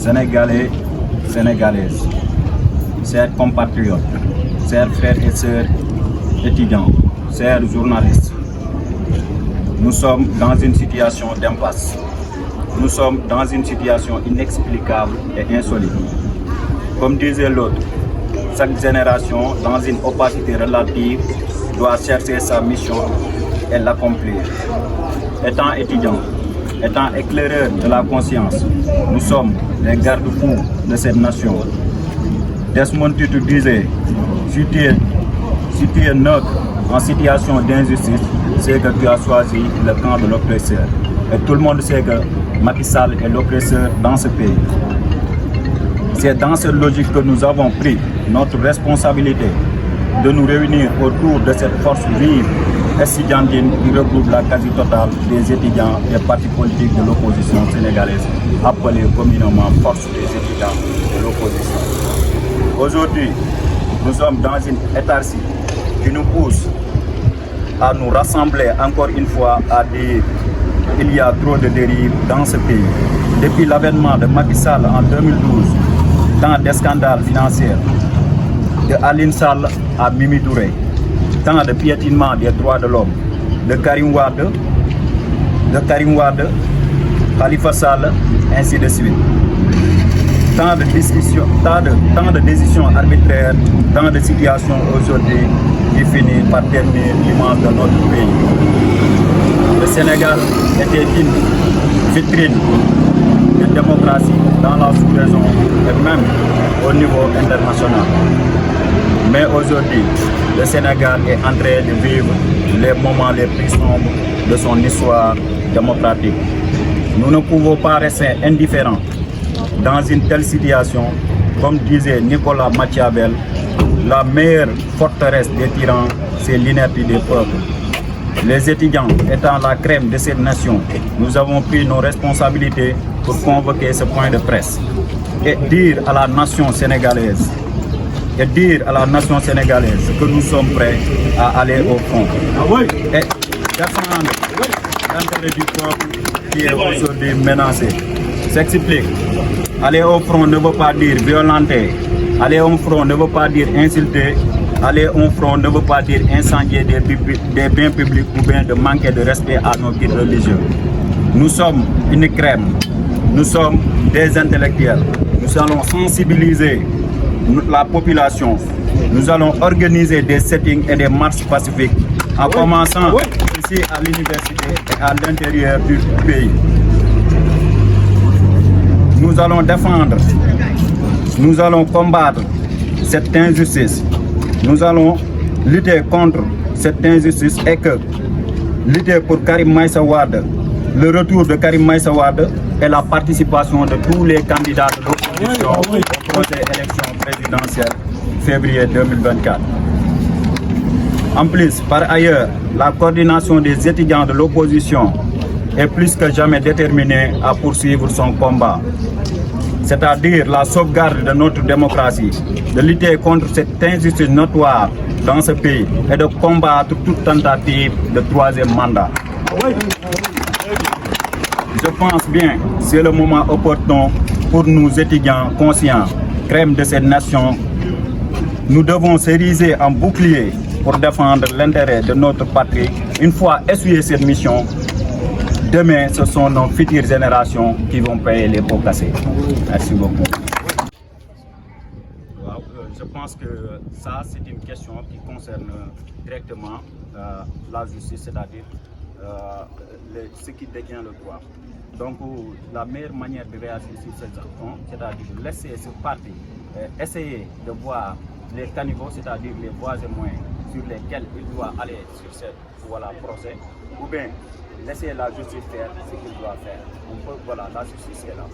Sénégalais, Sénégalaises, chers compatriotes, chers frères et sœurs étudiants, chers journalistes, nous sommes dans une situation d'impasse. Nous sommes dans une situation inexplicable et insolite. Comme disait l'autre, chaque génération, dans une opacité relative, doit chercher sa mission et l'accomplir. Étant étudiant, étant éclaireur de la conscience, nous sommes les garde-fous de cette nation. Desmond Tutu disait, si tu es neutre en situation d'injustice, c'est que tu as choisi le camp de l'oppresseur. Et tout le monde sait que Macky Sall est l'oppresseur dans ce pays. C'est dans cette logique que nous avons pris notre responsabilité de nous réunir autour de cette force vive estudiantine qui regroupe la quasi-totale des étudiants des partis politiques de l'opposition sénégalaise, appelée communément Force des étudiants de l'opposition. Aujourd'hui, nous sommes dans une étarcie qui nous pousse à nous rassembler encore une fois à dire qu'il y a trop de dérives dans ce pays. Depuis l'avènement de Macky Sall en 2012, tant de scandales financiers, de Aline Sall à Mimi Touré, tant de piétinement des droits de l'homme, de Karim Wade, Khalifa Sall, ainsi de suite. Tant de discussions, tant de décisions arbitraires, tant de situations aujourd'hui qui finissent par terminer l'image de notre pays. Le Sénégal était une vitrine de démocratie dans la sous-région et même au niveau international. Mais aujourd'hui, le Sénégal est en train de vivre les moments les plus sombres de son histoire démocratique. Nous ne pouvons pas rester indifférents dans une telle situation. Comme disait Nicolas Machiavel, la meilleure forteresse des tyrans, c'est l'inertie des peuples. Les étudiants étant la crème de cette nation, nous avons pris nos responsabilités pour convoquer ce point de presse et dire à la nation sénégalaise que nous sommes prêts à aller au front et défendre l'intérêt du peuple qui est aujourd'hui menacé. S'explique. Aller au front ne veut pas dire violenter. Aller au front ne veut pas dire insulter. Aller au front ne veut pas dire incendier des biens publics ou bien de manquer de respect à nos guides religieux. Nous sommes une crème. Nous sommes des intellectuels. Nous allons sensibiliser la population. Nous allons organiser des settings et des marches pacifiques en commençant ici à l'université et à l'intérieur du pays. Nous allons défendre, nous allons combattre cette injustice. Nous allons lutter contre cette injustice et que lutter pour Karim Meïssa Wade, le retour de Karim Meïssa Wade et la participation de tous les candidats de l'opposition au prochaine élection présidentielle février 2024. En plus, par ailleurs, la coordination des étudiants de l'opposition est plus que jamais déterminée à poursuivre son combat, c'est-à-dire la sauvegarde de notre démocratie, de lutter contre cette injustice notoire dans ce pays et de combattre toute tentative de troisième mandat. Je pense bien que c'est le moment opportun pour nous étudiants conscients, crème de cette nation. Nous devons s'ériger en bouclier pour défendre l'intérêt de notre patrie. Une fois essuyé cette mission, demain, ce sont nos futures générations qui vont payer les pots cassés. Merci beaucoup. Je pense que ça, c'est une question qui concerne directement la justice, c'est-à-dire ce qui détient le droit. Donc, la meilleure manière de réagir sur cette action, c'est-à-dire de laisser ce parti essayer de voir les caniveaux, c'est-à-dire les voies et moyens sur lesquels il doit aller sur ce procès, ou bien laisser la justice faire ce qu'il doit faire. Donc, voilà, la justice est là.